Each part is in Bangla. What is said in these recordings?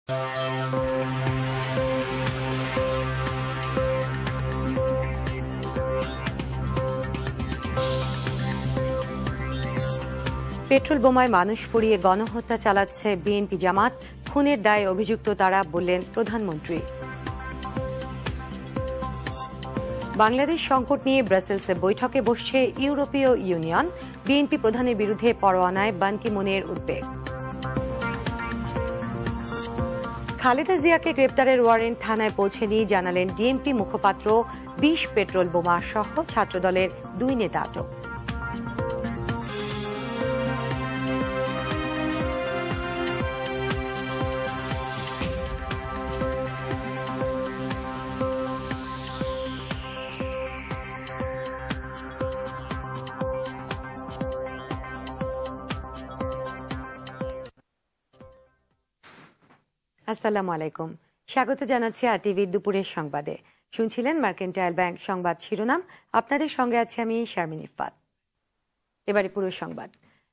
পেট্রোল বোমায় মানুষ পুড়িয়ে গণহত্যা চালাচ্ছে বিএনপি জামাত, খুনের দায়ে অভিযুক্ত তারা, বললেন প্রধানমন্ত্রী। বাংলাদেশ সংকট নিয়ে ব্রাসেলসে বৈঠকে বসছে ইউরোপীয় ইউনিয়ন, বিএনপি প্রধানের বিরুদ্ধে পরোয়ানায় বান কি মুনের উদ্বেগ। খালেদা জিয়াকে গ্রেপ্তারের ওয়ারেন্ট থানায় পৌঁছে দিয়ে জানালেন ডিএমপি মুখপাত্র, ২০ পেট্রোল বোমা সহ ছাত্রদলের ২ নেতা আটক। আসসালামু আলাইকুম, স্বাগত জানাচ্ছি আরটিভির দুপুরের সংবাদে। শুনছিলেন মার্কেন্টাইল ব্যাংক সংবাদ শিরোনাম। আপনাদের সঙ্গে আছি আমি শারমিন ইফাত। এবারে পুরো সংবাদ।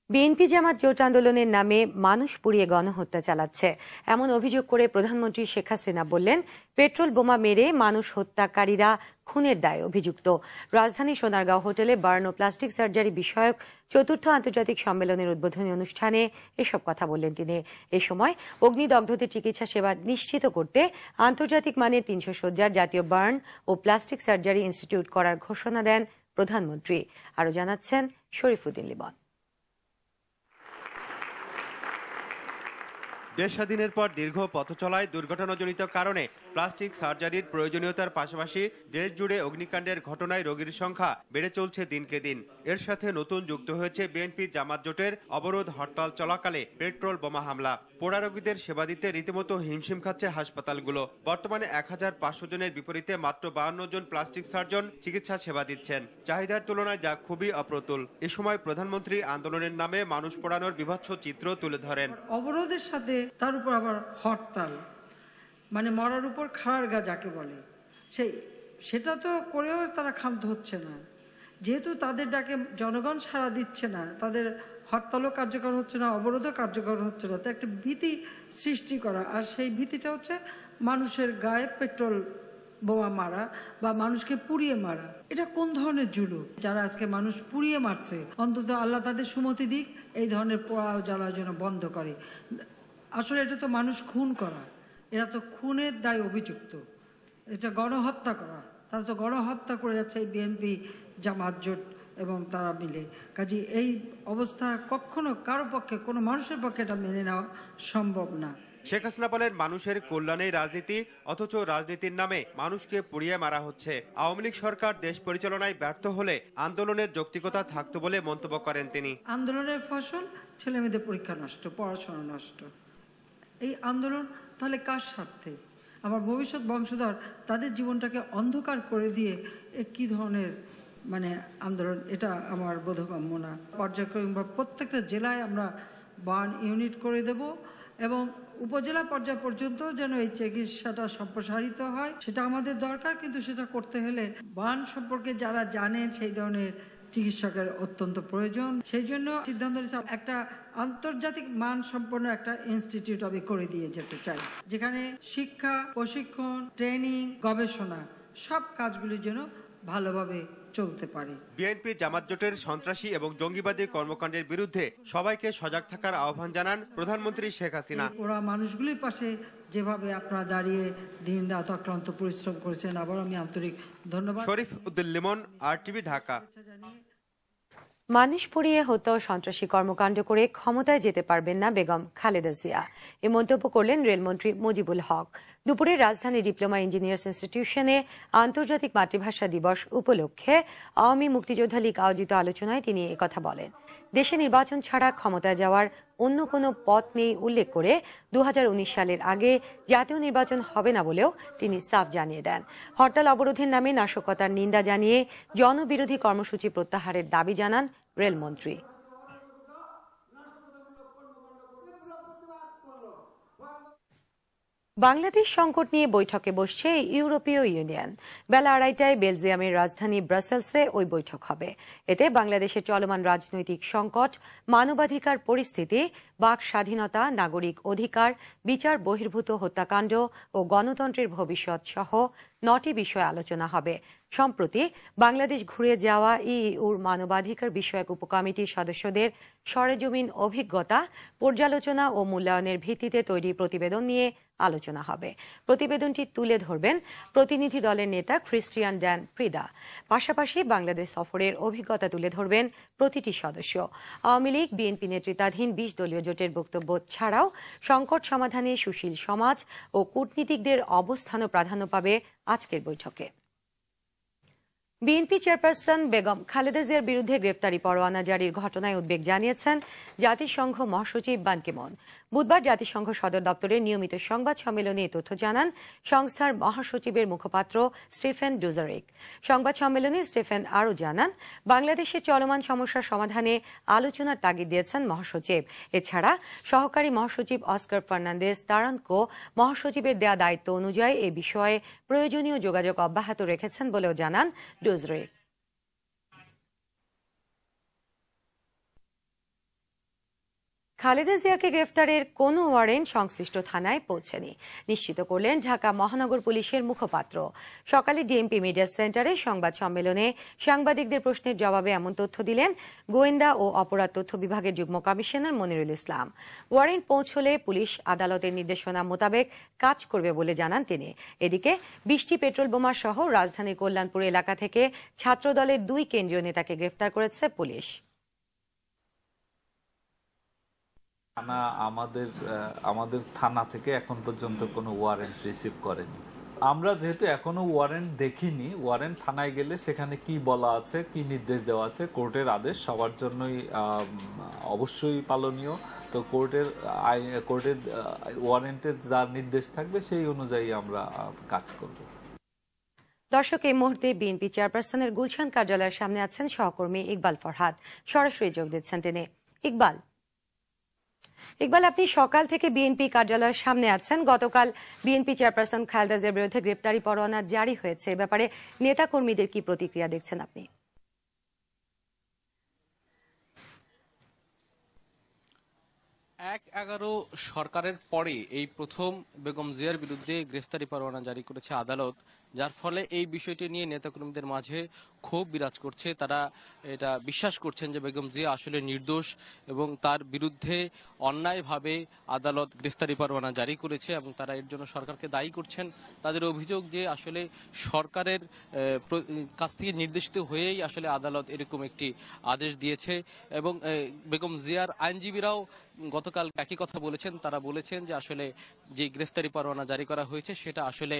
বিএনপি জামাত জোট আন্দোলনের নামে মানুষ পুড়িয়ে গণহত্যা চালাচ্ছে এমন অভিযোগ করে প্রধানমন্ত্রী শেখ হাসিনা বললেন, পেট্রোল বোমা মেরে মানুষ হত্যাকারীরা খুনের দায়ে অভিযুক্ত। রাজধানীর সোনারগাঁও হোটেলে বার্ন ও প্লাস্টিক সার্জারি বিষয়ক ৪র্থ আন্তর্জাতিক সম্মেলনের উদ্বোধনী অনুষ্ঠানে এসব কথা বললেন তিনি। এ সময় অগ্নিদগ্ধদের চিকিৎসা সেবা নিশ্চিত করতে আন্তর্জাতিক মানের ৩০০ শয্যার জাতীয় বার্ন ও প্লাস্টিক সার্জারি ইনস্টিটিউট করার ঘোষণা দেন প্রধানমন্ত্রী। আরও জানাচ্ছেন শরীফুদ্দিন লিমন। দেশ স্বাধীনের পর দীর্ঘ পথ চলায় দুর্ঘটনাজনিত কারণে প্লাস্টিক সার্জারির প্রয়োজনীয়তার পাশাপাশি দেশ জুড়ে অগ্নিকাণ্ডের ঘটনায় রোগীর সংখ্যা বেড়ে চলছে দিনকে দিন। এর সাথে নতুন যুক্ত হয়েছে বিএনপি জামাত জোটের অবরোধ হরতাল চলাকালে পেট্রোল বোমা হামলা। পোড়া রোগীদের সেবা দিতে রীতিমতো হিমশিম খাচ্ছে হাসপাতালগুলো। বর্তমানে ১৫০০ জনের বিপরীতে মাত্র ৫২ জন প্লাস্টিক সার্জন চিকিৎসা সেবা দিচ্ছেন। চাহিদার তুলনায় যা খুবই অপ্রতুল। এ সময় প্রধানমন্ত্রী আন্দোলনের নামে মানুষ পোড়ানোর বিভৎস চিত্র তুলে ধরেন। অবরোধের সাথে তার উপর আবার হরতাল, মানে মরার উপর খাড়ার গা যাকে বলে, সেটা তো করেও তারা ক্ষান্ত হচ্ছে না। যেহেতু তাদের ডাকে জনগণ সাড়া দিচ্ছে না, তাদের হরতালও কার্যকর হচ্ছে না, অবরোধও কার্যকর হচ্ছে না, তো একটা ভীতি সৃষ্টি করা। আর সেই ভীতিটা হচ্ছে মানুষের গায়ে পেট্রোল বোমা মারা বা মানুষকে পুড়িয়ে মারা। এটা কোন ধরনের জুলুম? যারা আজকে মানুষ পুড়িয়ে মারছে, অন্তত আল্লাহ তাদের সুমতি দিক, এই ধরনের পোড়া ও জ্বালার জন্য বন্ধ করে। আসলে এটা তো মানুষ খুন করা, এরা তো খুনের দায় অভিযুক্ত, এটা গণহত্যা করা। তারা তো গণহত্যা করে যাচ্ছে এই বিএনপি জামাত জোট এবং তারা মিলে। কাজে এই অবস্থা কখনো কারো পক্ষে, কোনো মানুষের পক্ষে এটা মেনে নেওয়া সম্ভব না। শেখ হাসিনা বলেন, মানুষের কল্যাণে রাজনীতি, অথচ রাজনীতির নামে মানুষকে পুড়িয়ে মারা হচ্ছে। আওয়ামী লীগ সরকার দেশ পরিচালনায় ব্যর্থ হলে আন্দোলনের যৌক্তিকতা থাকতো বলে মন্তব্য করেন তিনি। আন্দোলনের ফসল ছেলেমেয়েদের পরীক্ষা নষ্ট, পড়াশোনা নষ্ট। এই আন্দোলন তাহলে কার স্বার্থে? আমার ভবিষ্যৎ বংশধর তাদের জীবনটাকে অন্ধকার করে দিয়ে কি ধরনের আন্দোলন, এটা আমার বোধগম্য না। পর্যায়ক্রমিকভাবে প্রত্যেকটা জেলায় আমরা বার্ন ইউনিট করে দেব এবং উপজেলা পর্যায় পর্যন্ত যেন এই চিকিৎসাটা সম্প্রসারিত হয়, সেটা আমাদের দরকার। কিন্তু সেটা করতে হলে বার্ন সম্পর্কে যারা জানেন সেই ধরনের চিকিৎসকের অত্যন্ত প্রয়োজন। সেই জন্য সিদ্ধান্ত নিয়েছে একটা আন্তর্জাতিক মান সম্পন্ন একটা ইনস্টিটিউট আমি করে দিয়ে যেতে চাই, যেখানে শিক্ষা, প্রশিক্ষণ, ট্রেনিং, গবেষণা সব কাজগুলির জন্য ভালোভাবে চলতে পারে। বিএনপি জামাত জোটের সন্ত্রাসী এবং জঙ্গিবাদী কর্মকাণ্ডের বিরুদ্ধে সবাইকে সজাগ থাকার আহ্বান জানান প্রধানমন্ত্রী শেখ হাসিনা। ওরা মানুষগুলির পাশে যেভাবে আপনারা দাঁড়িয়ে দিন রাত অক্লান্ত পরিশ্রম করেছেন, আবার আমি আন্তরিক ধন্যবাদ। শরীফুদ্দিন লিমন, আরটিভি, ঢাকা। মানুষ পুড়িয়ে হত্যা ও সন্ত্রাসী কর্মকাণ্ড করে ক্ষমতায় যেতে পারবেন না বেগম খালেদা জিয়া, এ মন্তব্য করলেন রেলমন্ত্রী মুজিবুল হক। দুপুরে রাজধানী ডিপ্লোমা ইঞ্জিনিয়ার্স ইনস্টিটিউশনে আন্তর্জাতিক মাতৃভাষা দিবস উপলক্ষে আওয়ামী মুক্তিযোদ্ধা লীগ আয়োজিত আলোচনায় তিনি একথা বলেন। দেশে নির্বাচন ছাড়া ক্ষমতায় যাওয়ার অন্য কোনো পথ নেই উল্লেখ করে ২০১৯ সালের আগে জাতীয় নির্বাচন হবে না বলেও তিনি সাফ জানিয়ে দেন। হরতাল অবরোধের নামে নাশকতার নিন্দা জানিয়ে জনবিরোধী কর্মসূচি প্রত্যাহারের দাবি জানান রেলমন্ত্রী। বাংলাদেশ সংকট নিয়ে বৈঠকে বসছে ইউরোপীয় ইউনিয়ন। বেলা ২:৩০টায় বেলজিয়ামের রাজধানী ব্রাসেলসে ওই বৈঠক হবে। এতে বাংলাদেশের চলমান রাজনৈতিক সংকট, মানবাধিকার পরিস্থিতি, বাক স্বাধীনতা, নাগরিক অধিকার, বিচার বহির্ভূত হত্যাকাণ্ড ও গণতন্ত্রের ভবিষ্যৎ সহ 9টি বিষয়ে আলোচনা হবে। সম্প্রতি বাংলাদেশ ঘুরে যাওয়া ইইউর মানবাধিকার বিষয়ক উপকমিটির সদস্যদের সরেজমিন অভিজ্ঞতা, পর্যালোচনা ও মূল্যায়নের ভিত্তিতে তৈরি প্রতিবেদন নিয়ে আলোচনা হবে। প্রতিবেদনটি তুলে ধরবেন প্রতিনিধি দলের নেতা ক্রিস্টিয়ান ড্যান প্রিদা। পাশাপাশি বাংলাদেশ সফরের অভিজ্ঞতা তুলে ধরবেন প্রতিটি সদস্য। আওয়ামী লীগ, বিএনপি নেতৃত্বাধীন 20 দলীয় জোটের বক্তব্য ছাড়াও সংকট সমাধানে সুশীল সমাজ ও কূটনীতিকদের অবস্থানও প্রাধান্য পাবে আজকের বৈঠকে। বিএনপি চেয়ারপারসন বেগম খালেদা জিয়ার বিরুদ্ধে গ্রেফতারি পরোয়ানা জারির ঘটনায় উদ্বেগ জানিয়েছেন জাতিসংঘ মহাসচিব বান কি মুন। বুধবার জাতিসংঘ সদর দপ্তরের নিয়মিত সংবাদ সম্মেলনে এ তথ্য জানান সংস্থার মহাসচিবের মুখপাত্র স্টিফেন ডুজারিক। সংবাদ সম্মেলনে স্টিফেন আরও জানান, বাংলাদেশের চলমান সমস্যার সমাধানে আলোচনার তাগিদ দিয়েছেন মহাসচিব। এছাড়া সহকারী মহাসচিব অস্কার ফার্নান্দেজ তারানকো মহাসচিবের দেয়া দায়িত্ব অনুযায়ী এ বিষয়ে প্রয়োজনীয় যোগাযোগ অব্যাহত রেখেছেন বলেও জানান ডুজারিক। খালেদা জিয়াকে গ্রেফতারের কোনো ওয়ারেন্ট সংশ্লিষ্ট থানায় পৌঁছেনি, নিশ্চিত করলেন ঢাকা মহানগর পুলিশের মুখপাত্র। সকালে ডিএমপি মিডিয়া সেন্টারে সংবাদ সম্মেলনে সাংবাদিকদের প্রশ্নের জবাবে এমন তথ্য দিলেন গোয়েন্দা ও অপরাধ তথ্য বিভাগের যুগ্ম কমিশনার মনিরুল ইসলাম। ওয়ারেন্ট পৌঁছলে পুলিশ আদালতের নির্দেশনা মোতাবেক কাজ করবে বলে জানান তিনি। এদিকে 20টি পেট্রোল বোমা সহ রাজধানীর কল্যাণপুর এলাকা থেকে ছাত্রদলের 2 কেন্দ্রীয় নেতাকে গ্রেফতার করেছে পুলিশ। আমাদের থানা থেকে এখন পর্যন্ত কোনো ওয়ারেন্ট রিসিভ করেনি। আমরা যেহেতু এখনো ওয়ারেন্ট দেখিনি, ওয়ারেন্ট থানায় গেলে সেখানে কি বলা আছে, কি নির্দেশ দেওয়া আছে, কোর্টের আদেশ সবার জন্যই অবশ্যই পালনীয়। তো কোর্টের ওয়ারেন্টের যা নির্দেশ থাকবে সেই অনুযায়ী আমরা কাজ করব। দর্শক, এই মুহূর্তে বিএনপি চেয়ারপারসনের গুলশান কার্যালয়ের সামনে আছেন সহকর্মী ইকবাল ফরহাদ। সরাসরি যোগ দিচ্ছেন তিনি। ইকবাল, আপনি সকাল থেকে বিএনপি কার্যালয়ের সামনে আছেন। গতকাল বিএনপি চেয়ারপারসন খালেদা জিয়ার বিরুদ্ধে গ্রেপ্তারি পরোয়ানা জারি হয়েছে, এ ব্যাপারে নেতাকর্মীদের কি প্রতিক্রিয়া দেখছেন আপনি? 1/11 সরকারের পরে এই প্রথম বেগম জিয়ার বিরুদ্ধে গ্রেফতারি পরোয়ানা জারি করেছে আদালত, যার ফলে এই বিষয়টি নিয়ে নেতাকর্মীদের মাঝে ক্ষোভ বিরাজ করছে। তারা এটা বিশ্বাস করছেন যে বেগম জিয়া আসলে নির্দোষ এবং তার বিরুদ্ধে অন্যায়ভাবে আদালত গ্রেফতারি পরোয়ানা জারি করেছে এবং তারা এর জন্য সরকারকে দায়ী করছেন। তাদের অভিযোগ যে আসলে সরকারের কাছ থেকে নির্দেশিত হয়েই আসলে আদালত এরকম একটি আদেশ দিয়েছে এবং বেগম জিয়ার আইনজীবীরাও গতকাল একই কথা বলেছেন। তারা বলেছেন যে আসলে যে গ্রেফতারি পরোয়ানা জারি করা হয়েছে সেটা আসলে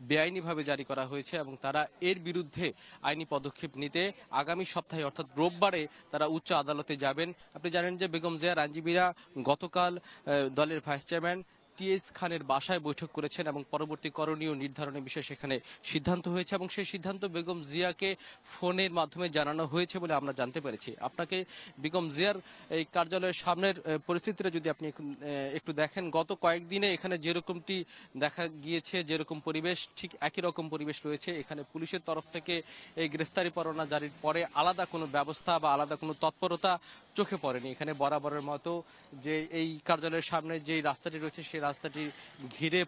বেআইনিভাবে জারি করা হয়েছে এবং তারা এর বিরুদ্ধে আইনি পদক্ষেপ নিতে আগামী সপ্তাহে অর্থাৎ রোববারে তারা উচ্চ আদালতে যাবেন। আপনি জানেন যে বেগম জিয়ার আইনজীবীরা গতকাল দলের ভাইস চেয়ারম্যান টিএস খানের বাসায় বৈঠক করেছেন এবং পরবর্তী করণীয় নির্ধারণের বিষয়ে সেখানে সিদ্ধান্ত হয়েছে এবং সেই সিদ্ধান্ত বেগম জিয়াকে ফোনের মাধ্যমে জানানো হয়েছে বলে আমরা জানতে পেরেছি। আপনাকে বেগম জিয়ার এই কার্যালয়ের সামনের পরিস্থিতিটা যদি আপনি একটু দেখেন, গত কয়েকদিনে এখানে যেরকমটি দেখা গিয়েছে, যেরকম পরিবেশ ঠিক একই রকম পরিবেশ রয়েছে। এখানে পুলিশের তরফ থেকে এই গ্রেফতারি পরোয়ানা জারির পরে আলাদা কোনো ব্যবস্থা বা আলাদা কোনো তৎপরতা চোখে পড়েনি। এখানে বরাবরের মতো যে এই কার্যালয়ের সামনে যে রাস্তাটি রয়েছে সেই রাস্তাটি ঘিরে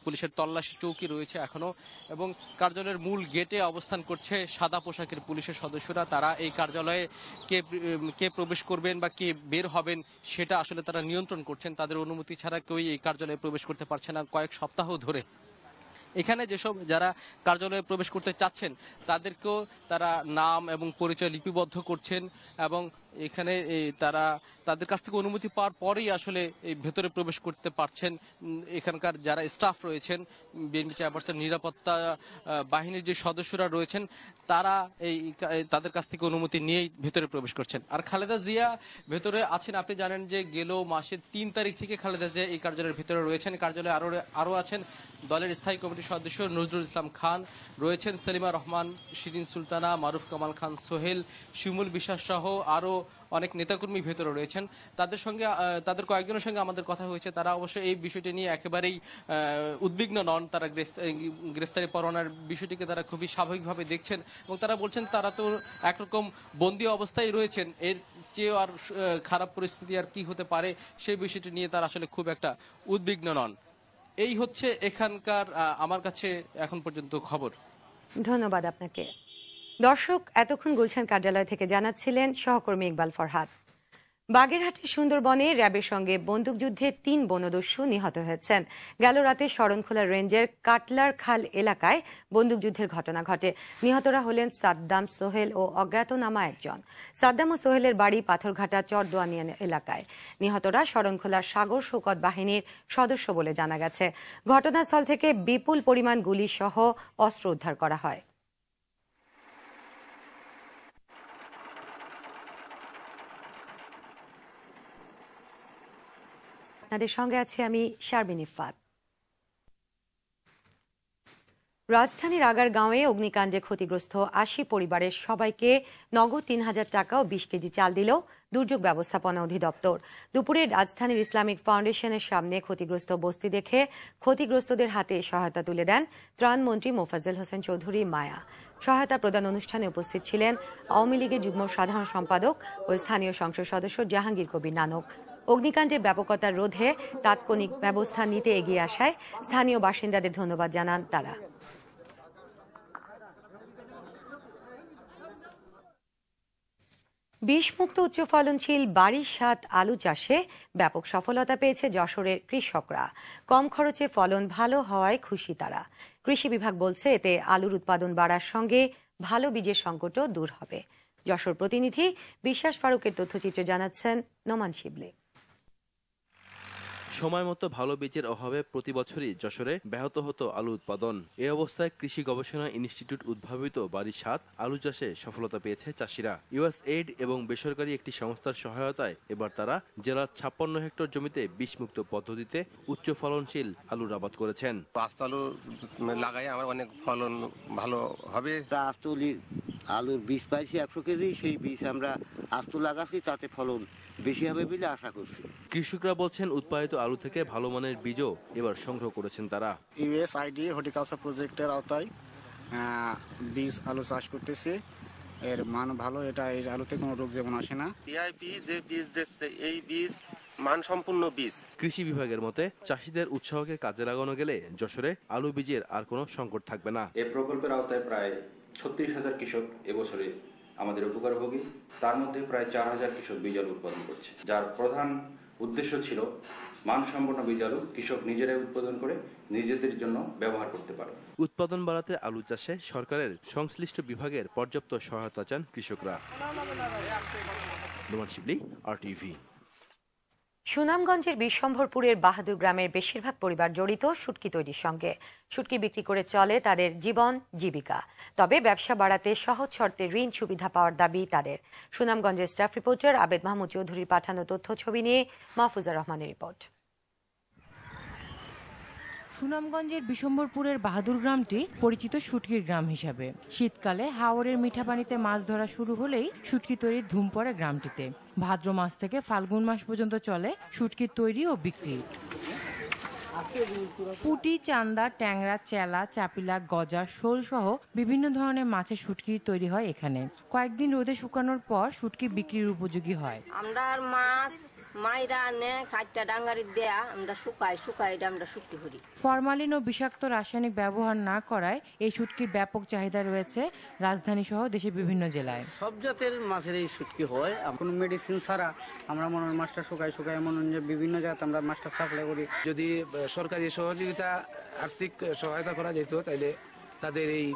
পুলিশের তল্লাশি চৌকি রয়েছে এখনো এবং কার্যালয়ের মূল গেটে অবস্থান করছে সাদা পোশাকের পুলিশের সদস্যরা। তারা এই কার্যালয়ে কে প্রবেশ করবেন বা কে বের হবেন সেটা আসলে তারা নিয়ন্ত্রণ করছেন। তাদের অনুমতি ছাড়া কেউই এই কার্যালয়ে প্রবেশ করতে পারছে না কয়েক সপ্তাহ ধরে। এখানে যেসব যারা কার্যালয়ে প্রবেশ করতে চাচ্ছেন তাদেরকেও তারা নাম এবং পরিচয় লিপিবদ্ধ করছেন এবং এখানে তারা তাদের কাছ থেকে অনুমতি পাওয়ার পরেই আসলে এই ভেতরে প্রবেশ করতে পারছেন। এখানকার যারা স্টাফ রয়েছেন, বিএনপি চেয়ারপারসন নিরাপত্তা বাহিনীর যে সদস্যরা রয়েছেন তারা তাদের কাছ থেকে অনুমতি নিয়েই ভেতরে প্রবেশ করছেন। আর খালেদা জিয়া ভেতরে আছেন। আপনি জানেন যে গেল মাসের 3 তারিখ থেকে খালেদা জিয়া এই কার্যালয়ের ভেতরে রয়েছেন। কার্যালয়ে আরো আছেন দলের স্থায়ী কমিটির সদস্য নজরুল ইসলাম খান, রয়েছেন সেলিমা রহমান, শিরিন সুলতানা, মারুফ কামাল খান সোহেল, শিমুল বিশ্বাস সহ আরো অনেক নেতাকর্মী ভেতরে রয়েছেন। তাদের কয়েকজনের সঙ্গে আমাদের কথা হয়েছে। তারা অবশ্য এই বিষয়টি নিয়ে একেবারেই উদ্বিগ্ন নন। তারা গ্রেফতারি পরোয়ানার বিষয়টিকে তারা খুবই স্বাভাবিকভাবে দেখছেন এবং তারা বলছেন তারা তো একরকম বন্দী অবস্থায় রয়েছেন, এর চেয়েও আর খারাপ পরিস্থিতি আর কি হতে পারে সেই বিষয়টি নিয়ে তারা আসলে খুব একটা উদ্বিগ্ন নন। এই হচ্ছে এখানকার আমার কাছে এখন পর্যন্ত খবর। ধন্যবাদ আপনাকে। দর্শক, এতক্ষণ গুলশান কার্যালয় থেকে জানাচ্ছিলেন সহকর্মী ইকবাল ফরহাদ। বাগেরহাটের সুন্দরবনে র্যাবের সঙ্গে বন্দুকযুদ্ধে ৩ বনদস্যু নিহত হয়েছেন। গেল রাতে শরণখোলা রেঞ্জের কাটলার খাল এলাকায় বন্দুকযুদ্ধের ঘটনা ঘটে। নিহতরা হলেন সাদ্দাম, সোহেল ও অজ্ঞাতনামা একজন। সাদ্দাম ও সোহেলের বাড়ি পাথরঘাটা চরদোয়ানিয়া এলাকায়। নিহতরা শরণখোলা সাগর শৌকত বাহিনীর সদস্য বলে জানা গেছে। ঘটনাস্থল থেকে বিপুল পরিমাণ গুলি সহ অস্ত্র উদ্ধার করা হয়। আপনাদের সঙ্গে আছি আমি শারমিন ইফাত। রাজধানীর আগারগাঁওয়ে অগ্নিকাণ্ডে ক্ষতিগ্রস্ত ৮০ পরিবারের সবাইকে নগদ ৩,০০০ টাকা ও ২০ কেজি চাল দিল দুর্যোগ ব্যবস্থাপনা অধিদপ্তর। দুপুরে রাজধানীর ইসলামিক ফাউন্ডেশনের সামনে ক্ষতিগ্রস্ত বস্তি দেখে ক্ষতিগ্রস্তদের হাতে সহায়তা তুলে দেন ত্রাণমন্ত্রী মোফাজ্জল হোসেন চৌধুরী মায়া। সহায়তা প্রদান অনুষ্ঠানে উপস্থিত ছিলেন আওয়ামী লীগের যুগ্ম সাধারণ সম্পাদক ও স্থানীয় সংসদ সদস্য জাহাঙ্গীর কবির নানক। অগ্নিকাণ্ডের ব্যাপকতা রোধে তাৎক্ষণিক ব্যবস্থা নিতে এগিয়ে আসায় স্থানীয় বাসিন্দাদের ধন্যবাদ জানান তারা। বিষমুক্ত উচ্চ ফলনশীল বারিশাত আলু চাষে ব্যাপক সফলতা পেয়েছে যশোরের কৃষকরা। কম খরচে ফলন ভালো হওয়ায় খুশি তারা। কৃষি বিভাগ বলছে এতে আলুর উৎপাদন বাড়ার সঙ্গে ভালো বীজের সংকটও দূর হবে। যশোর প্রতিনিধি বিশ্বাস ফারুকের তথ্যচিত্র জানাচ্ছেন নোমান শিবলি। সময় মতো ভালো বীজের অভাবে প্রতি বছরই যশোরে ব্যাহত হতো আলু উৎপাদন। এই অবস্থায় কৃষি গবেষণা ইনস্টিটিউট উদ্ভাবিত বারিশাত আলু চাষে সফলতা পেয়েছে চাষিরা। ইউএসএইড এবং বেসরকারি একটি সংস্থার সহায়তায় এবার তারা জেলার ৫৬ হেক্টর জমিতে বিষমুক্ত পদ্ধতিতে উচ্চ ফলনশীল আলুর আবাদ করেছেন। আস্ত আলু লাগাই আমার অনেক ফলন ভালো হবে। আলুর বীজ পাইছি ১০০ কেজি, সেই বীজ আমরা আস্ত লাগাচ্ছি, তাতে ফলন বেশি হবে বলে আশা করছি। কৃষকরা বলছেন উৎপাদিত আলু থেকে ভালো মানের বীজও এবার সংগ্রহ করেছেন তারা। ইউএসআইডি হর্টিকালচার প্রজেক্টের আওতায় বীজ আলু চাষ করতেছে, এর মান ভালো, এটা এই আলুতে কোনো রোগ যেমন আসে না। ডিআইপি যে বীজ দিচ্ছে এই বীজ মানসম্পন্ন বীজ। কৃষি বিভাগের মতে চাষিদের উৎসাহকে কাজে লাগানো গেলে যশোরে আলু বীজের আর কোনো সংকট থাকবে না। এই প্রকল্পের আওতায় প্রায় ৩৬,০০০ কৃষক এবছরে আমাদের উপকারভোগী। তার মধ্যে প্রায় ৪,০০০ কৃষক বীজ আলু উৎপাদন করছে, যার প্রধান উদ্দেশ্য ছিল মানসম্পন্ন বীজ আলু কৃষক নিজেরাই উৎপাদন করে নিজেদের জন্য ব্যবহার করতে পারে। উৎপাদন বাড়াতে আলু চাষে সরকারের সংশ্লিষ্ট বিভাগের পর্যাপ্ত সহায়তা চান কৃষকরা। নোমান শিবলি, RTV। সুনামগঞ্জের বিশ্বম্ভরপুরের বাহাদুর গ্রামের বেশিরভাগ পরিবার জড়িত শুটকি তৈরির সঙ্গে। শুটকি বিক্রি করে চলে তাদের জীবন জীবিকা। তবে ব্যবসা বাড়াতে সহজ শর্তে ঋণ সুবিধা পাওয়ার দাবি তাদের। সুনামগঞ্জের স্টাফ রিপোর্টার আবেদ মাহমুদ চৌধুরীর পাঠানো তথ্য ছবি নিয়ে মাহফুজার রহমানের রিপোর্ট। সুনামগঞ্জের বিশ্বম্ভরপুরের বাহাদুর গ্রামটি পরিচিত শুটকির গ্রাম হিসাবে। শীতকালে হাওরের মিঠা পানিতে মাছ ধরা শুরু হলেই শুটকি তৈরির ধুম পড়ে গ্রামটিতে। ভাদ্র মাস থেকে ফাল্গুন মাস পর্যন্ত চলে শুটকির তৈরি ও বিক্রি। পুঁটি, চান্দা, ট্যাংরা, চেলা, চাপিলা, গজা, শোল সহ বিভিন্ন ধরনের মাছের শুটকি তৈরি হয় এখানে। কয়েকদিন রোদে শুকানোর পর শুটকি বিক্রির উপযোগী হয়। আমরা মাছ মাইরা নে কাটটা ডাঙ্গারি দেয়া আমরা শুকাই আমরা শুটকি করি। ফরমালিন ও বিষাক্ত রাসায়নিক ব্যবহার না করায় এই শুটকির ব্যাপক চাহিদা রয়েছে রাজধানী সহ দেশের বিভিন্ন জেলায়। সব জাতের মাছের এই শুটকি হয়, কোনো মেডিসিন ছাড়া আমরা মনে হয় মাছটা শুকাই মনে হয় বিভিন্ন জায়গাতে আমরা মাছটা সাপ্লাই করি। যদি সরকারি সহযোগিতা আর্থিক সহায়তা করা যেত তাইলে তাদের এই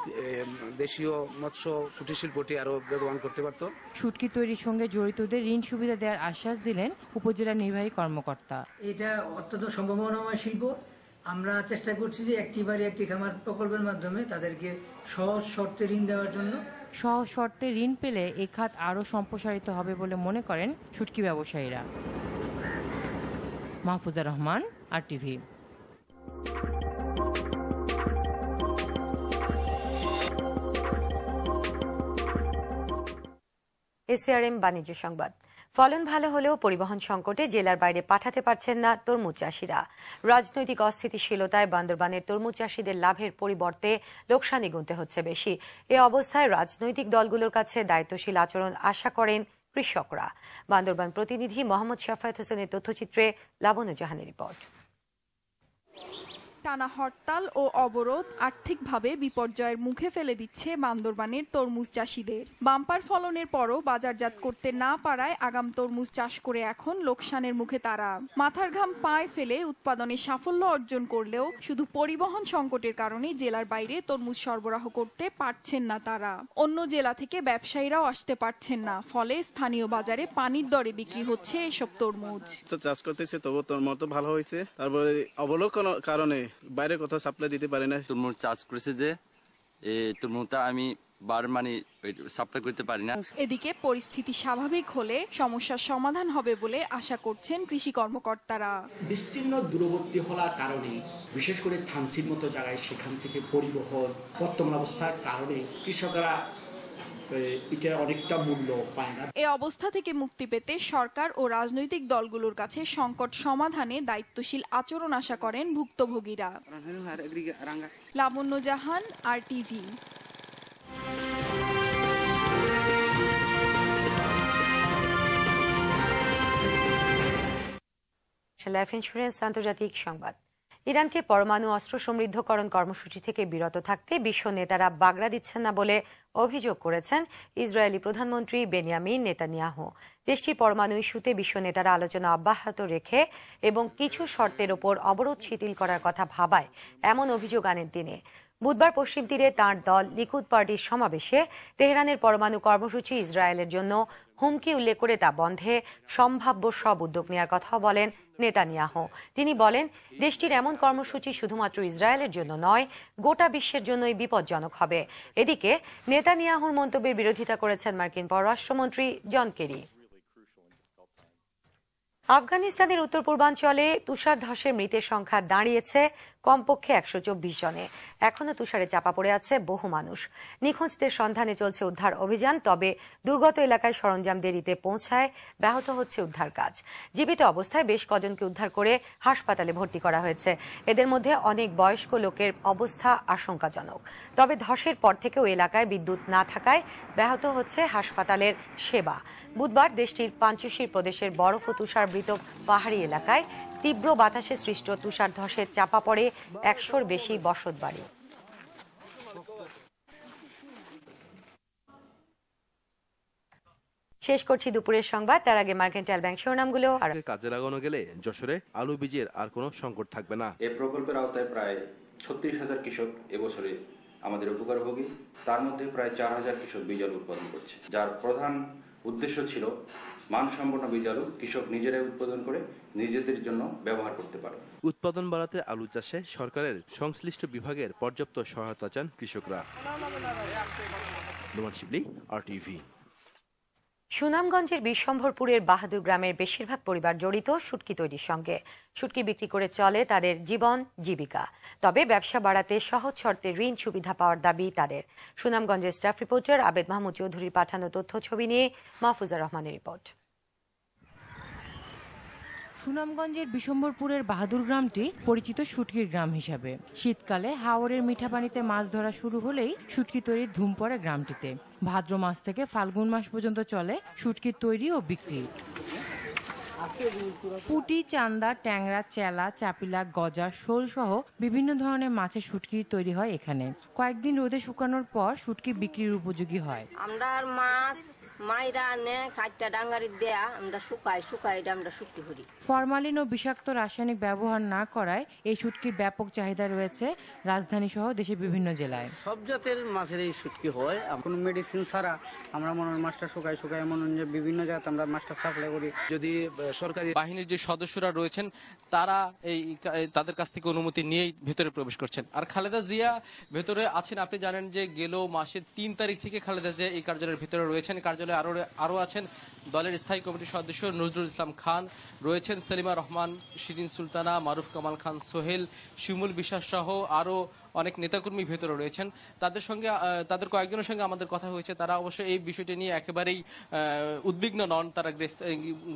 দেশীয় মৎস্য কুটির শিল্পটি আরো বেগবান করতে পারত। শুটকি তৈরির সঙ্গে জড়িতদের ঋণ সুবিধা দেওয়ার আশ্বাস দিলেন উপজেলা নির্বাহী কর্মকর্তা। এটা অত্যন্ত সম্ভাবনাময় শিল্প। আমরা চেষ্টা করছি যে একটি বাড়ি একটি খামার প্রকল্পের মাধ্যমে তাদেরকে সহজ শর্তে ঋণ দেওয়ার জন্য। সহজ শর্তে ঋণ পেলে এই খাত আরো সম্প্রসারিত হবে বলে মনে করেন শুটকি ব্যবসায়ীরা। মাহফুজার রহমান, RTV। এসিআরএম বাণিজ্য সংবাদ। ফলন ভালো হলেও পরিবহন সংকটে জেলার বাইরে পাঠাতে পারছেন না তরমুজ চাষিরা। রাজনৈতিক অস্থিতিশীলতায় বান্দরবানের তরমুজ চাষিদের লাভের পরিবর্তে লোকসানি গুনতে হচ্ছে বেশি। এ অবস্থায় রাজনৈতিক দলগুলোর কাছে দায়িত্বশীল আচরণ আশা করেন কৃষকরা। বান্দরবান প্রতিনিধি মোহাম্মদ শাফায়েত হোসেনের তথ্যচিত্রে লাবণ্য জাহানের রিপোর্ট। টানা হরতাল ও অবরোধ আর্থিকভাবে বিপর্যয়ের মুখে ফেলে দিচ্ছে বান্দরবানের তরমুজ চাষিদের। বাম্পার ফলনের পরও বাজারজাত করতে না পারায় আগাম তরমুজ চাষ করে এখন লোকসানের মুখে তারা। মাথার ঘাম পায়ে ফেলে উৎপাদনে সাফল্য অর্জন করলেও শুধু পরিবহন সংকটের কারণে জেলার বাইরে তরমুজ সরবরাহ করতে পারছেন না তারা। অন্য জেলা থেকে ব্যবসায়ীরাও আসতে পারছেন না, ফলে স্থানীয় বাজারে পানির দরে বিক্রি হচ্ছে এসব তরমুজ। চাষ করতেছে তবু তরমুজ তো ভালো হয়েছে, তারপরে অবলোকন কারণে বাইরে কোথাও সাপ্লাই দিতে পারে না। তরমুজ চাষ করেছে যে তরমুজটা আমি সাপ্লাই করতে পারি না। এদিকে পরিস্থিতি স্বাভাবিক হলে সমস্যার সমাধান হবে বলে আশা করছেন কৃষি কর্মকর্তারা। বিস্তীর্ণ দূরবর্তী হওয়ার কারণে, বিশেষ করে থানচির মতো জায়গায়, সেখান থেকে পরিবহন বর্তমান অবস্থার কারণে কৃষকরা এটা অনেকটা মূল্য পায় না। এই অবস্থা থেকে মুক্তি পেতে সরকার ও রাজনৈতিক দলগুলোর কাছে সংকট সমাধানে দায়িত্বশীল আচরণ আশা করেন ভুক্তভোগীরা। লাবণ্য জাহান, RTV। লাইফ ইন্স্যুরেন্স আন্তর্জাতিক সংবাদ। ইরানকে পরমাণু অস্ত্র সমৃদ্ধকরণ কর্মসূচি থেকে বিরত থাকতে বিশ্ব নেতারা বাগড়া দিচ্ছেন না বলে অভিযোগ করেছেন ইসরায়েলি প্রধানমন্ত্রী বেনিয়ামিন নেতানিয়াহু। দেশটির পরমাণু ইস্যুতে বিশ্ব নেতারা আলোচনা অব্যাহত রেখে এবং কিছু শর্তের ওপর অবরোধ শিথিল করার কথা ভাবায় এমন অভিযোগ আনেন তিনি। বুধবার পশ্চিম তীরে তাঁর দল লিকুদ পার্টির সমাবেশে তেহরানের পরমাণু কর্মসূচি ইসরায়েলের জন্য হুমকি উল্লেখ করে তা বন্ধে সম্ভাব্য সব উদ্যোগ নেওয়ার কথাও বলেন নেতানিয়াহু। তিনি বলেন, দেশটির এমন কর্মসূচি শুধুমাত্র ইসরায়েলের জন্য নয়, গোটা বিশ্বের জন্যই বিপজ্জনক হবে। এদিকে নেতানিয়াহুর মন্তব্যের বিরোধিতা করেছেন মার্কিন পররাষ্ট্রমন্ত্রী জন কেরি। আফগানিস্তানের উত্তর পূর্বাঞ্চলে তুষার ধসে মৃতের সংখ্যা দাঁড়িয়েছে কমপক্ষে 124 জনে। এখনো তুষারে চাপা পড়ে আছে বহু মানুষ। নিখোঁজদের সন্ধানে চলছে উদ্ধার অভিযান, তবে দুর্গত এলাকায় সরঞ্জাম দেরিতে পৌঁছায় ব্যাহত হচ্ছে উদ্ধার কাজ। জীবিত অবস্থায় বেশ কজনকে উদ্ধার করে হাসপাতালে ভর্তি করা হয়েছে। এদের মধ্যে অনেক বয়স্ক লোকের অবস্থা আশঙ্কাজনক। তবে ধসের পর থেকেও এলাকায় বিদ্যুৎ না থাকায় ব্যাহত হচ্ছে হাসপাতালের সেবা। বুধবার দেশটির পাঞ্চশির প্রদেশের বরফ ও তুষারবৃত পাহাড়ি এলাকায় তীব্র বাতাসে সৃষ্ট তুষার ধসে চাপা পড়ে 100-র বেশি বসতবাড়ি। শেষ করছি দুপুরের সংবাদ, তার আগে মার্কেন্টাইল ব্যাংক শিরোনামগুলো কাজে লাগানো গেলে যশোরে আলু বীজের আর কোনো সংকট থাকবে না। এই প্রকল্পের আওতায় প্রায় 36,000 কৃষক এবছরে আমাদের উপকারভোগী। তার মধ্যে প্রায় 4,000 কৃষক বীজ আলু উৎপাদন করছে, যার প্রধান উদ্দেশ্য ছিল মানসম্পন্ন বীজ আলু কৃষক নিজেরাই উৎপাদন করে নিজেদের জন্য ব্যবহার করতে পারে। উৎপাদন বাড়াতে আলু চাষে সরকারের সংশ্লিষ্ট বিভাগের পর্যাপ্ত সহায়তা চান কৃষকরা। নোমান শিবলি, RTV। সুনামগঞ্জের বিশ্বম্ভরপুরের বাহাদুর গ্রামের বেশিরভাগ পরিবার জড়িত শুটকি তৈরির সঙ্গে। শুটকি বিক্রি করে চলে তাদের জীবন জীবিকা। তবে ব্যবসা বাড়াতে সহজ শর্তে ঋণ সুবিধা পাওয়ার দাবি তাদের। সুনামগঞ্জের স্টাফ রিপোর্টার আবেদ মাহমুদ চৌধুরীর পাঠানো তথ্য ছবি নিয়ে মাহফুজা রহমানের রিপোর্ট। সুনামগঞ্জের বিশ্বম্ভরপুরের বাহাদুর গ্রামটি পরিচিত শুটকির গ্রাম হিসাবে। শীতকালে হাওরের মিঠা পানিতে মাছ ধরা শুরু হলেই শুটকি তৈরির ধুম পড়ে গ্রামটিতে। ভাদ্র মাস থেকে ফাল্গুন মাস পর্যন্ত চলে শুটকির তৈরি ও বিক্রি। পুঁটি, চান্দা, ট্যাংরা, চেলা, চাপিলা, গজা, শোল সহ বিভিন্ন ধরনের মাছের শুটকি তৈরি হয় এখানে। কয়েকদিন রোদে শুকানোর পর শুটকি বিক্রির উপযোগী হয়। আমরা মাছ মাইরা নে কাটটা ডাঙ্গারি দেয়া আমরা শুকাই আমরা শুটকি করি। ফরমালিন ও বিষাক্ত রাসায়নিক ব্যবহার না করায় এই শুটকির ব্যাপক চাহিদা রয়েছে রাজধানী সহ দেশের বিভিন্ন জেলায়। সব জাতের মাছের এই শুটকি হয়, কোনো মেডিসিন ছাড়া আমরা মনে হয় মাছটা শুকাই মনে হয় বিভিন্ন জায়গাতে আমরা মাছটা সাপ্লাই করি। যদি সরকারি বাহিনীর যে সদস্যরা রয়েছেন তারা তাদের কাছ থেকে অনুমতি নিয়েই ভেতরে প্রবেশ করছেন। আর খালেদা জিয়া ভেতরে আছেন। আপনি জানেন যে গেল মাসের 3 তারিখ থেকে খালেদা জিয়া এই কার্যালয়ের ভেতরে রয়েছেন। কার্যালয়ে আরো আছেন দলের স্থায়ী কমিটির সদস্য নজরুল ইসলাম খান, রয়েছেন সেলিমা রহমান, শিরিন সুলতানা, মারুফ কামাল খান সোহেল, শিমুল বিশ্বাস সহ আরো অনেক নেতাকর্মী ভেতরে রয়েছেন। তাদের কয়েকজনের সঙ্গে আমাদের কথা হয়েছে। তারা অবশ্য এই বিষয়টি নিয়ে একেবারেই উদ্বিগ্ন নন। তারা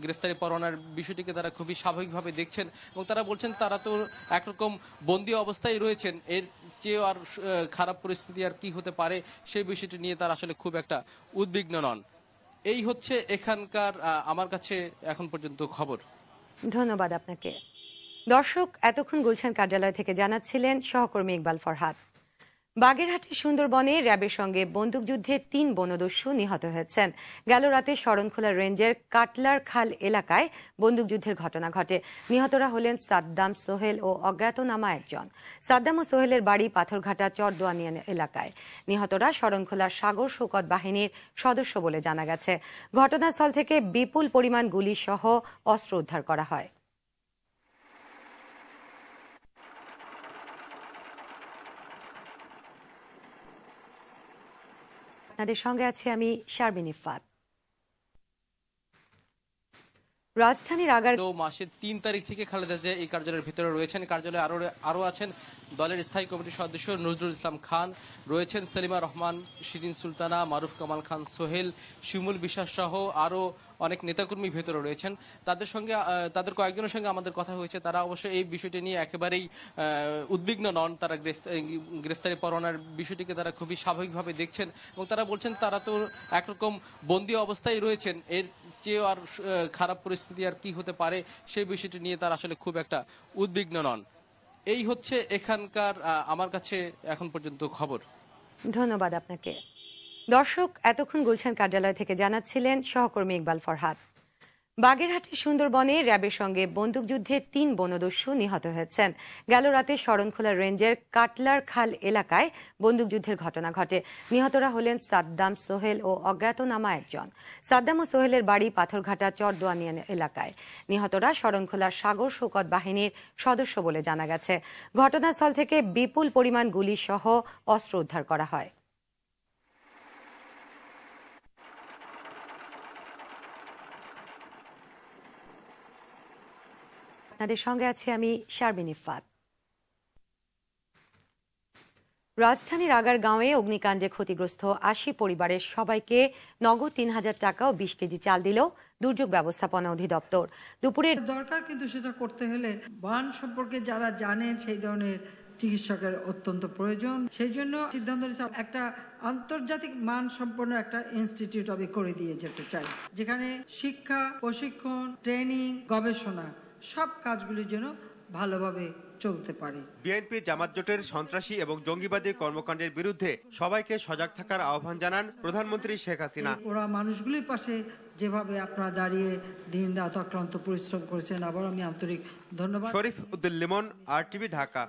গ্রেফতারি পরোয়ানার বিষয়টিকে তারা খুবই স্বাভাবিকভাবে দেখছেন এবং তারা বলছেন তারা তো একরকম বন্দী অবস্থায় রয়েছেন, এর চেয়েও আর খারাপ পরিস্থিতি আর কি হতে পারে সেই বিষয়টি নিয়ে তারা আসলে খুব একটা উদ্বিগ্ন নন। এই হচ্ছে এখানকার আমার কাছে এখন পর্যন্ত খবর। ধন্যবাদ আপনাকে। দর্শক, এতক্ষণ গুলশান কার্যালয় থেকে জানাচ্ছিলেন সহকর্মী ইকবাল ফরহাদ। বাগেরহাটের সুন্দরবনে র্যাবের সঙ্গে বন্দুকযুদ্ধে 3 বনদস্যু নিহত হয়েছেন। গেল রাতে শরণখোলা রেঞ্জের কাটলার খাল এলাকায় বন্দুকযুদ্ধের ঘটনা ঘটে। নিহতরা হলেন সাদ্দাম, সোহেল ও অজ্ঞাতনামা একজন। সাদ্দাম ও সোহেলের বাড়ি পাথরঘাটা চরদোয়ানিয়া এলাকায়। নিহতরা শরণখোলা সাগর শৌকত বাহিনীর সদস্য বলে জানা গেছে। ঘটনাস্থল থেকে বিপুল পরিমাণ গুলি সহ অস্ত্র উদ্ধার করা হয়। আপনাদের সঙ্গে আছি আমি শারমিন ইফাত। রাজধানীর মাসের 3 তারিখ থেকে খালেদা জিয়া এই কার্যালয়ের ভিতরে রয়েছেন। কার্যালয়ে আরো আছেন দলের স্থায়ী কমিটির সদস্য নজরুল ইসলাম খান, রয়েছেন সেলিমা রহমান, শিরিন সুলতানা, মারুফ কামাল খান, সোহেল, শিমুল বিশ্বাস সহ আরো অনেক নেতাকর্মী ভেতরে রয়েছেন। তাদের কয়েকজনের সঙ্গে আমাদের কথা হয়েছে। তারা অবশ্য এই বিষয়টি নিয়ে একেবারেই উদ্বিগ্ন নন। তারা গ্রেফতারি পরোয়ানার বিষয়টিকে তারা খুবই স্বাভাবিকভাবে দেখছেন এবং তারা বলছেন তারা তো একরকম বন্দী অবস্থায় রয়েছেন, এর চেয়েও আর খারাপ পরিস্থিতি আর কি হতে পারে সেই বিষয়টি নিয়ে তারা আসলে খুব একটা উদ্বিগ্ন নন। এই হচ্ছে এখানকার আমার কাছে এখন পর্যন্ত খবর। ধন্যবাদ আপনাকে। দর্শক, এতক্ষণ গুলশান কার্যালয় থেকে জানাচ্ছিলেন সহকর্মী ইকবাল ফরহাদ। বাগেরহাটের সুন্দরবনে র্যাবের সঙ্গে বন্দুকযুদ্ধে 3 বনদস্যু নিহত হয়েছেন। গেল রাতে শরণখোলা রেঞ্জের কাটলার খাল এলাকায় বন্দুকযুদ্ধের ঘটনা ঘটে। নিহতরা হলেন সাদ্দাম, সোহেল ও অজ্ঞাতনামা একজন। সাদ্দাম ও সোহেলের বাড়ি পাথরঘাটা চরদোয়ানিয়া এলাকায়। নিহতরা শরণখোলা সাগর শৌকত বাহিনীর সদস্য বলে জানা গেছে। ঘটনাস্থল থেকে বিপুল পরিমাণ গুলি সহ অস্ত্র উদ্ধার করা হয়। আপনাদের সঙ্গে আছি আমি শারমিন ইফাত। রাজধানীর আগারগাঁওয়ে অগ্নিকাণ্ডে ক্ষতিগ্রস্ত 80 পরিবারের সবাইকে নগদ 3000 টাকা ও 20 কেজি চাল দিল দুর্যোগ ব্যবস্থাপনা অধিদপ্তর। দুপুরের দরকার, কিন্তু সেটা করতে হলে বান সম্পর্কে যারা জানেন সেই ধরনের চিকিৎসকের অত্যন্ত প্রয়োজন। সেই জন্য সিদ্ধান্ত একটা আন্তর্জাতিক মান সম্পন্ন একটা ইনস্টিটিউট আমি করে দিয়ে যেতে চাই, যেখানে শিক্ষা, প্রশিক্ষণ, ট্রেনিং, গবেষণা সব কাজগুলির জন্য ভালোভাবে চলতে পারে। বিএনপি জামাত জোটের সন্ত্রাসী এবং জঙ্গিবাদী কর্মকাণ্ডের বিরুদ্ধে সবাইকে সজাগ থাকার আহ্বান জানান প্রধানমন্ত্রী শেখ হাসিনা। ওরা মানুষগুলির পাশে যেভাবে আপনারা দাঁড়িয়ে দিন রাত অক্লান্ত পরিশ্রম করেছেন, আবার আমি আন্তরিক ধন্যবাদ। শরীফ উদ্দিন লিমন, RTV ঢাকা।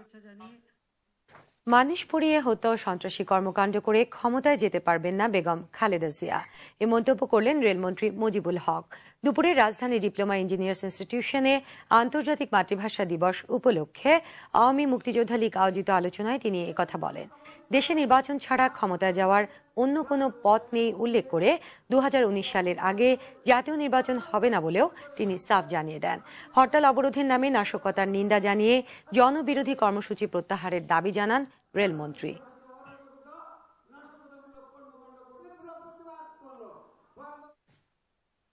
মানুষ পুড়িয়ে হত্যা ও সন্ত্রাসী কর্মকাণ্ড করে ক্ষমতায় যেতে পারবেন না বেগম খালেদা জিয়া, এ মন্তব্য করলেন রেলমন্ত্রী মুজিবুল হক। দুপুরে রাজধানী ডিপ্লোমা ইঞ্জিনিয়ার্স ইনস্টিটিউশনে আন্তর্জাতিক মাতৃভাষা দিবস উপলক্ষে আওয়ামী মুক্তিযোদ্ধা লীগ আয়োজিত আলোচনায় তিনি একথা বলেন। দেশে নির্বাচন ছাড়া ক্ষমতায় যাওয়ার অন্য কোনো পথ নেই উল্লেখ করে 2019 সালের আগে জাতীয় নির্বাচন হবে না বলেও তিনি সাফ জানিয়ে দেন। হরতাল অবরোধের নামে নাশকতার নিন্দা জানিয়ে জনবিরোধী কর্মসূচি প্রত্যাহারের দাবি জানান রেলমন্ত্রী।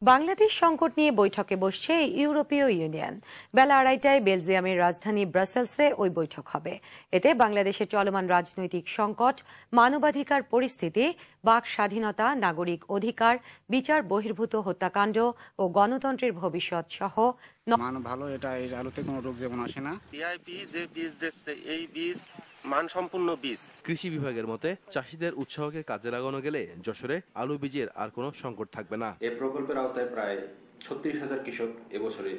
বাংলাদেশ সংকট নিয়ে বৈঠকে বসছে ইউরোপীয় ইউনিয়ন। বেলা 2:30টায় বেলজিয়ামের রাজধানী ব্রাসেলসে ওই বৈঠক হবে। এতে বাংলাদেশের চলমান রাজনৈতিক সংকট, মানবাধিকার পরিস্থিতি, বাক স্বাধীনতা, নাগরিক অধিকার, বিচার বহির্ভূত হত্যাকাণ্ড ও গণতন্ত্রের ভবিষ্যৎ সহ মান ভালো, এটা এর আলোতে কোনো রোগ যেমন আসে না। ডিআইপি যে বীজ দিচ্ছে এই বীজ মানসম্পন্ন বীজ। কৃষি বিভাগের মতে চাষিদের উৎসাহকে কাজে লাগানো গেলে যশোরে আলু বীজের আর কোনো সংকট থাকবে না। এই প্রকল্পের আওতায় প্রায় 36,000 কৃষক এবছরে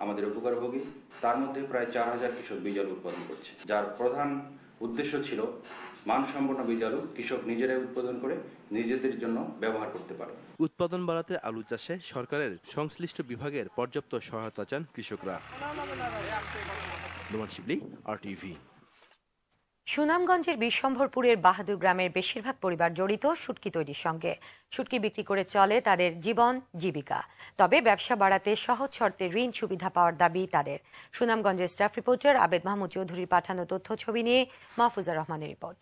আমাদের উপকারভোগী। তার মধ্যে প্রায় 4,000 কৃষক বীজ আলু উৎপাদন করছে, যার প্রধান উদ্দেশ্য ছিল মানসম্পন্ন বীজ আলু কৃষক নিজেরাই উৎপাদন করে নিজেদের জন্য ব্যবহার করতে পারে। উৎপাদন বাড়াতে আলু চাষে সরকারের সংশ্লিষ্ট বিভাগের পর্যাপ্ত সহায়তা চান কৃষকরা। নোমান শিবলি, RTV। সুনামগঞ্জের বিশ্বম্ভরপুরের বাহাদুর গ্রামের বেশিরভাগ পরিবার জড়িত শুটকি তৈরির সঙ্গে। শুটকি বিক্রি করে চলে তাদের জীবন জীবিকা। তবে ব্যবসা বাড়াতে সহজ শর্তে ঋণ সুবিধা পাওয়ার দাবি তাদের। সুনামগঞ্জের স্টাফ রিপোর্টার আবেদ মাহমুদ চৌধুরীর পাঠানো তথ্য ছবি নিয়ে মাহফুজা রহমানের রিপোর্ট।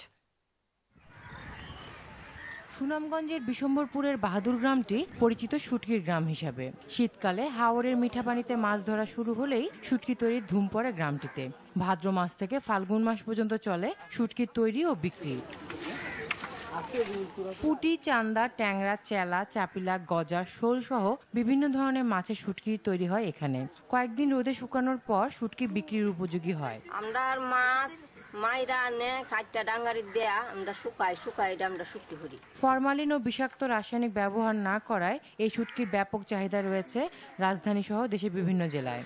সুনামগঞ্জের বিশ্বম্ভরপুরের বাহাদুর গ্রামটি পরিচিত শুটকির গ্রাম হিসাবে। শীতকালে হাওরের মিঠা পানিতে মাছ ধরা শুরু হলেই শুটকি তৈরির ধুম পড়ে গ্রামটিতে। ভাদ্র মাস থেকে ফাল্গুন মাস পর্যন্ত চলে শুটকির তৈরি ও বিক্রি। পুঁটি, চান্দা, ট্যাংরা, চেলা, চাপিলা, গজা, শোল সহ বিভিন্ন ধরনের মাছের শুটকি তৈরি হয় এখানে। কয়েকদিন রোদে শুকানোর পর শুটকি বিক্রির উপযোগী হয়। আমরা মাছ মাইরা নে কাটটা ডাঙ্গারি দেয়া আমরা শুকাই এটা আমরা শুটকি করি। ফরমালিন ও বিষাক্ত রাসায়নিক ব্যবহার না করায় এই শুটকির ব্যাপক চাহিদা রয়েছে রাজধানী সহ দেশের বিভিন্ন জেলায়।